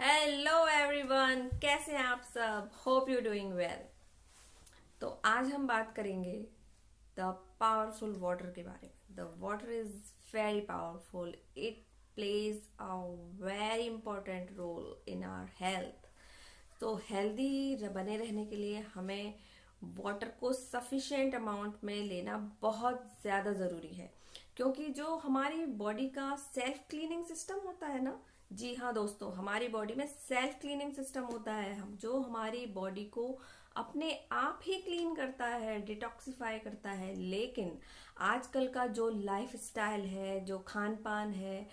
Hello everyone, कैसे हैं आप सब। Hope you doing well. तो आज हम बात करेंगे द पावरफुल वाटर के बारे में। The water is very powerful. It plays a very important role in our health. तो हेल्दी बने रहने के लिए हमें वाटर को सफिशिएंट अमाउंट में लेना बहुत ज़्यादा ज़रूरी है, क्योंकि जो हमारी बॉडी का सेल्फ क्लीनिंग सिस्टम होता है ना, जी हाँ दोस्तों, हमारी बॉडी में सेल्फ क्लीनिंग सिस्टम होता है, हम जो हमारी बॉडी को अपने आप ही क्लीन करता है, डिटॉक्सिफाई करता है। लेकिन आजकल का जो लाइफ स्टाइल है, जो खान पान है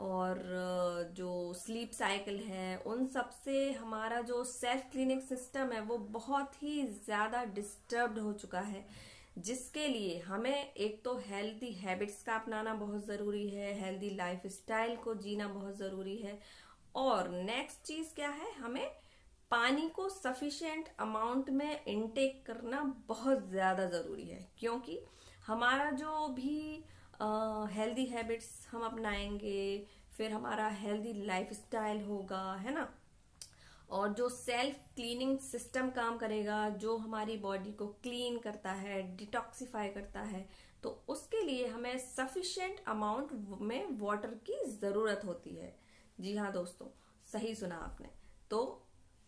और जो स्लीप साइकिल है, उन सब से हमारा जो सेल्फ क्लीनिंग सिस्टम है वो बहुत ही ज़्यादा डिस्टर्ब्ड हो चुका है, जिसके लिए हमें एक तो हेल्दी हैबिट्स का अपनाना बहुत ज़रूरी है, हेल्दी लाइफ स्टाइल को जीना बहुत ज़रूरी है। और नेक्स्ट चीज़ क्या है, हमें पानी को सफिशिएंट अमाउंट में इनटेक करना बहुत ज़्यादा ज़रूरी है, क्योंकि हमारा जो भी हेल्दी हैबिट्स हम अपनाएंगे, फिर हमारा हेल्दी लाइफ स्टाइल होगा, है ना। और जो सेल्फ क्लीनिंग सिस्टम काम करेगा, जो हमारी बॉडी को क्लीन करता है, डिटॉक्सिफाई करता है, तो उसके लिए हमें सफिशिएंट अमाउंट में वाटर की ज़रूरत होती है। जी हाँ दोस्तों, सही सुना आपने। तो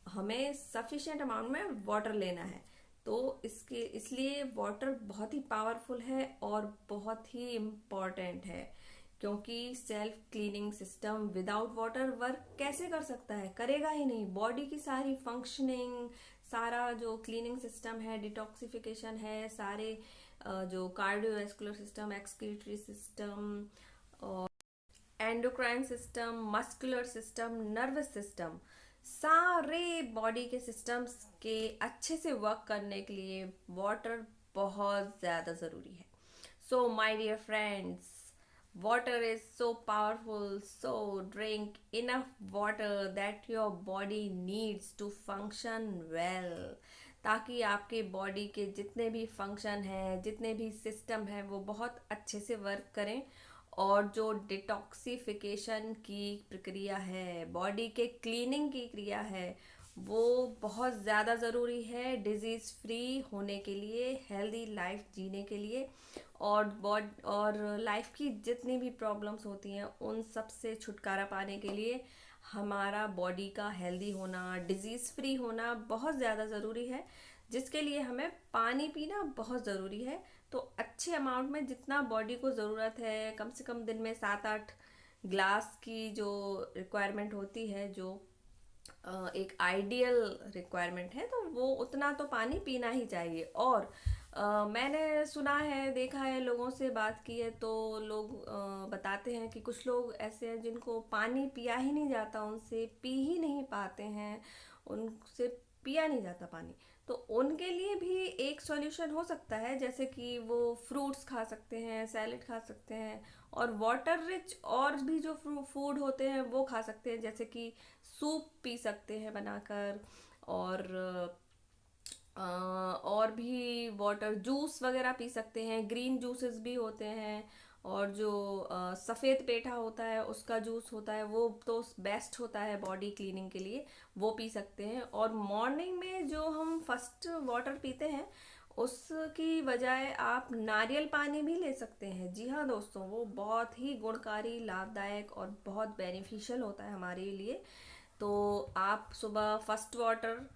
हमें सफिशिएंट अमाउंट में वाटर लेना है। तो इसके इसलिए वाटर बहुत ही पावरफुल है और बहुत ही इम्पॉर्टेंट है, क्योंकि self cleaning system without water work कैसे कर सकता है, करेगा ही नहीं। बॉडी की सारी फंक्शनिंग, सारा जो क्लीनिंग सिस्टम है, डिटॉक्सिफिकेशन है, सारे जो cardiovascular system, excretory system, endocrine system, muscular system, nervous system, सारे बॉडी के सिस्टम्स के अच्छे से वर्क करने के लिए वाटर बहुत ज़्यादा ज़रूरी है। So my dear friends, water is so powerful, so drink enough water that your body needs to function well, ताकि आपके बॉडी के जितने भी फंक्शन हैं, जितने भी सिस्टम हैं, वो बहुत अच्छे से वर्क करें। और जो डिटॉक्सिफिकेशन की प्रक्रिया है, बॉडी के क्लीनिंग की क्रिया है, वो बहुत ज़्यादा ज़रूरी है डिजीज़ फ्री होने के लिए, हेल्दी लाइफ जीने के लिए। और लाइफ की जितनी भी प्रॉब्लम्स होती हैं, उन सब से छुटकारा पाने के लिए हमारा बॉडी का हेल्दी होना, डिजीज़ फ्री होना बहुत ज़्यादा ज़रूरी है, जिसके लिए हमें पानी पीना बहुत ज़रूरी है। तो अच्छे अमाउंट में, जितना बॉडी को ज़रूरत है, कम से कम दिन में 7-8 ग्लास की जो रिक्वायरमेंट होती है, जो एक आइडियल रिक्वायरमेंट है, तो वो उतना तो पानी पीना ही चाहिए। और मैंने सुना है, देखा है, लोगों से बात की है, तो लोग बताते हैं कि कुछ लोग ऐसे हैं जिनको पानी पिया ही नहीं जाता, उनसे पी ही नहीं पाते हैं, उनसे पिया नहीं जाता पानी। तो उनके लिए भी एक सॉल्यूशन हो सकता है, जैसे कि वो फ्रूट्स खा सकते हैं, सैलेड खा सकते हैं, और वाटर रिच और भी जो फूड होते हैं वो खा सकते हैं, जैसे कि सूप पी सकते हैं बनाकर, और और भी वाटर जूस वगैरह पी सकते हैं, ग्रीन जूसेस भी होते हैं। और जो सफ़ेद पेठा होता है, उसका जूस होता है, वो तो बेस्ट होता है बॉडी क्लीनिंग के लिए, वो पी सकते हैं। और मॉर्निंग में जो हम फर्स्ट वाटर पीते हैं, उसकी बजाय आप नारियल पानी भी ले सकते हैं। जी हाँ दोस्तों, वो बहुत ही गुणकारी, लाभदायक और बहुत बेनिफिशियल होता है हमारे लिए। तो आप सुबह फर्स्ट वाटर,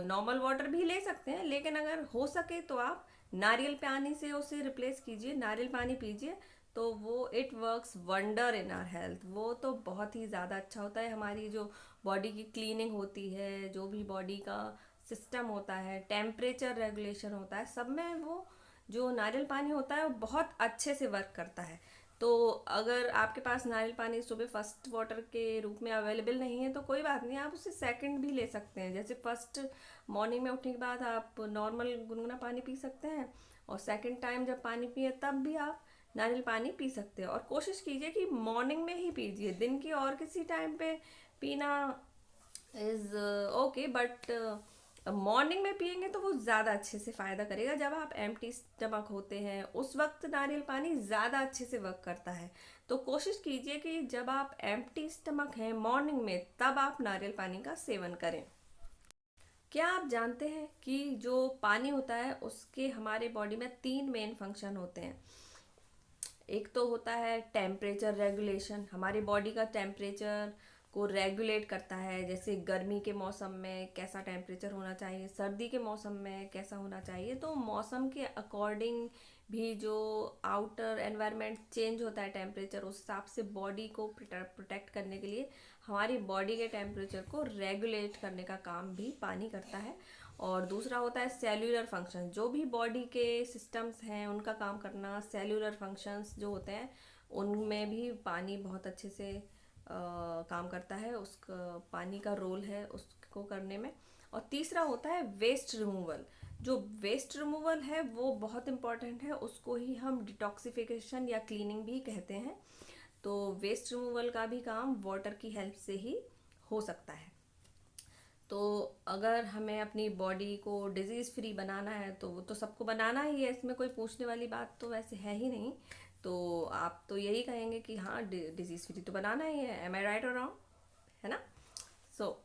नॉर्मल वाटर भी ले सकते हैं, लेकिन अगर हो सके तो आप नारियल पानी से उसे रिप्लेस कीजिए, नारियल पानी पीजिए। तो वो it works wonder in our health. वो तो बहुत ही ज़्यादा अच्छा होता है, हमारी जो बॉडी की क्लीनिंग होती है, जो भी बॉडी का सिस्टम होता है, टेम्परेचर रेगुलेशन होता है, सब में वो जो नारियल पानी होता है वो बहुत अच्छे से वर्क करता है। तो अगर आपके पास नारियल पानी सुबह फर्स्ट वाटर के रूप में अवेलेबल नहीं है, तो कोई बात नहीं, आप उसे सेकंड भी ले सकते हैं। जैसे फर्स्ट मॉर्निंग में उठने के बाद आप नॉर्मल गुनगुना पानी पी सकते हैं, और सेकंड टाइम जब पानी पिए तब भी आप नारियल पानी पी सकते हैं। और कोशिश कीजिए कि मॉर्निंग में ही पीजिए, दिन की और किसी टाइम पे पीना इज़ ओके, बट मॉर्निंग में पियेंगे तो वो ज़्यादा अच्छे से फ़ायदा करेगा। जब आप एम्प्टी स्टमक होते हैं उस वक्त नारियल पानी ज़्यादा अच्छे से वर्क करता है। तो कोशिश कीजिए कि जब आप एम्प्टी स्टमक हैं मॉर्निंग में, तब आप नारियल पानी का सेवन करें। क्या आप जानते हैं कि जो पानी होता है उसके हमारे बॉडी में 3 मेन फंक्शन होते हैं। एक तो होता है टेम्परेचर रेगुलेशन, हमारी बॉडी का टेम्परेचर को रेगुलेट करता है। जैसे गर्मी के मौसम में कैसा टेम्परेचर होना चाहिए, सर्दी के मौसम में कैसा होना चाहिए। तो मौसम के अकॉर्डिंग भी जो आउटर एनवायरनमेंट चेंज होता है टेम्परेचर, उस हिसाब से बॉडी को प्रोटेक्ट करने के लिए हमारी बॉडी के टेम्परेचर को रेगुलेट करने का काम भी पानी करता है। और दूसरा होता है सेल्यूलर फंक्शन, जो भी बॉडी के सिस्टम्स हैं उनका काम करना। सेल्यूलर फंक्शंस जो होते हैं उनमें भी पानी बहुत अच्छे से काम करता है, उसका पानी का रोल है उसको करने में। और तीसरा होता है वेस्ट रिमूवल। जो वेस्ट रिमूवल है वो बहुत इम्पॉर्टेंट है, उसको ही हम डिटॉक्सिफिकेशन या क्लीनिंग भी कहते हैं। तो वेस्ट रिमूवल का भी काम वाटर की हेल्प से ही हो सकता है। तो अगर हमें अपनी बॉडी को डिजीज़ फ्री बनाना है तो वो तो सबको बनाना ही है, इसमें कोई पूछने वाली बात तो वैसे है ही नहीं। तो आप तो यही कहेंगे कि हाँ डिजीज़ फ्री तो बनाना ही है, एम आई राइट और रॉन्ग, है ना। सो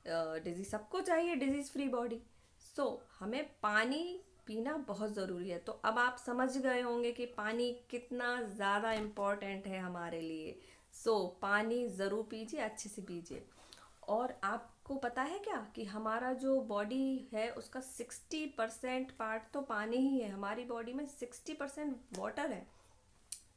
डिजीज़ सबको चाहिए, डिजीज़ फ्री बॉडी। सो हमें पानी पीना बहुत ज़रूरी है। तो अब आप समझ गए होंगे कि पानी कितना ज़्यादा इम्पोर्टेंट है हमारे लिए। पानी ज़रूर पीजिए, अच्छे से पीजिए। और आपको पता है क्या कि हमारा जो बॉडी है उसका 60% पार्ट तो पानी ही है। हमारी बॉडी में 60% वाटर है।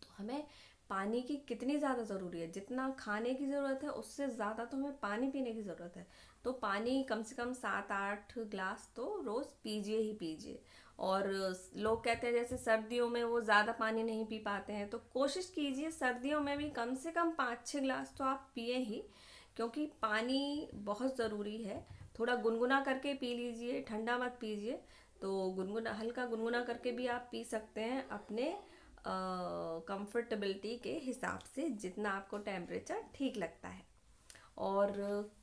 तो हमें पानी की कितनी ज़्यादा ज़रूरी है, जितना खाने की ज़रूरत है उससे ज़्यादा तो हमें पानी पीने की ज़रूरत है। तो पानी कम से कम 7-8 ग्लास तो रोज़ पीजिए ही पीजिए। और लोग कहते हैं जैसे सर्दियों में वो ज़्यादा पानी नहीं पी पाते हैं, तो कोशिश कीजिए सर्दियों में भी कम से कम 5-6 ग्लास तो आप पिए ही, क्योंकि पानी बहुत ज़रूरी है। थोड़ा गुनगुना करके पी लीजिए, ठंडा मत पीजिए। तो गुनगुना, हल्का गुनगुना करके भी आप पी सकते हैं अपने कंफर्टेबिलिटी के हिसाब से, जितना आपको टेम्परेचर ठीक लगता है। और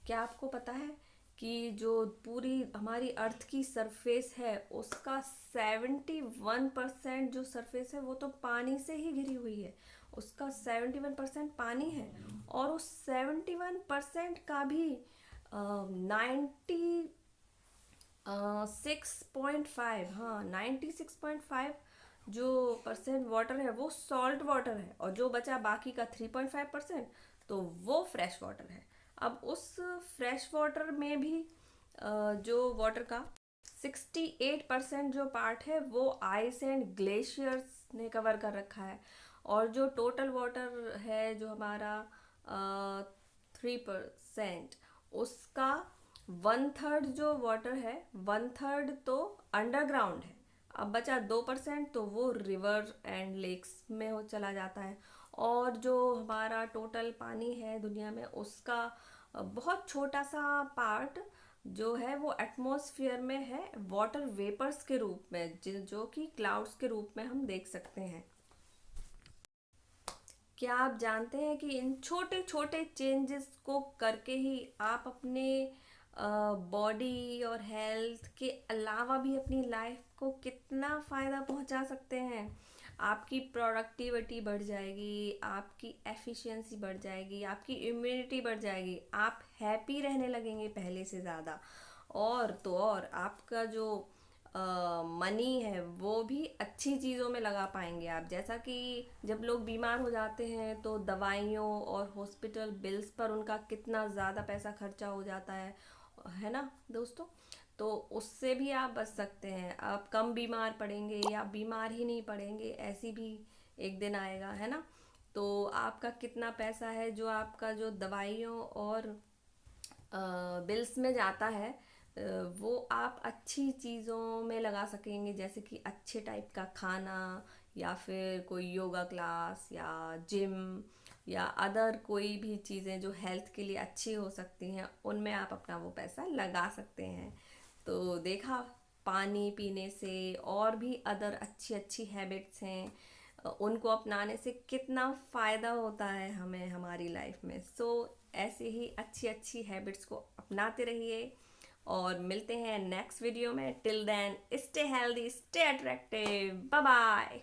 क्या आपको पता है कि जो पूरी हमारी अर्थ की सरफेस है उसका 71% जो सरफेस है वो तो पानी से ही घिरी हुई है। उसका 71% पानी है। और उस 71% का भी 96.5, हाँ 96.5 जो परसेंट वाटर है वो सॉल्ट वाटर है, और जो बचा बाकी का 3.5% तो वो फ्रेश वाटर है। अब उस फ्रेश वाटर में भी जो वाटर का 68% जो पार्ट है वो आइस एंड ग्लेशियर्स ने कवर कर रखा है। और जो टोटल वाटर है जो हमारा 3%, उसका 1/3 जो वाटर है, 1/3 तो अंडरग्राउंड है। अब बचा 2% तो वो रिवर एंड लेक्स में हो चला जाता है। और जो हमारा टोटल पानी है दुनिया में उसका बहुत छोटा सा पार्ट जो है वो एटमॉस्फेयर में है, वाटर वेपर्स के रूप में, जो कि क्लाउड्स के रूप में हम देख सकते हैं। क्या आप जानते हैं कि इन छोटे छोटे चेंजेस को करके ही आप अपने बॉडी और हेल्थ के अलावा भी अपनी लाइफ को कितना फ़ायदा पहुंचा सकते हैं। आपकी प्रोडक्टिविटी बढ़ जाएगी, आपकी एफिशिएंसी बढ़ जाएगी, आपकी इम्यूनिटी बढ़ जाएगी, आप हैप्पी रहने लगेंगे पहले से ज़्यादा। और तो और आपका जो मनी है वो भी अच्छी चीज़ों में लगा पाएंगे आप। जैसा कि जब लोग बीमार हो जाते हैं तो दवाइयों और हॉस्पिटल बिल्स पर उनका कितना ज़्यादा पैसा खर्चा हो जाता है ना दोस्तों। तो उससे भी आप बच सकते हैं, आप कम बीमार पड़ेंगे या बीमार ही नहीं पड़ेंगे, ऐसी भी एक दिन आएगा, है ना। तो आपका कितना पैसा है जो आपका जो दवाइयों और बिल्स में जाता है, वो आप अच्छी चीज़ों में लगा सकेंगे, जैसे कि अच्छे टाइप का खाना, या फिर कोई योगा क्लास या जिम, या अदर कोई भी चीज़ें जो हेल्थ के लिए अच्छी हो सकती हैं, उनमें आप अपना वो पैसा लगा सकते हैं। तो देखा, पानी पीने से और भी अदर अच्छी अच्छी हैबिट्स हैं, उनको अपनाने से कितना फ़ायदा होता है हमें हमारी लाइफ में। ऐसे ही अच्छी अच्छी हैबिट्स को अपनाते रहिए और मिलते हैं नेक्स्ट वीडियो में। Till then stay healthy, stay attractive, bye bye.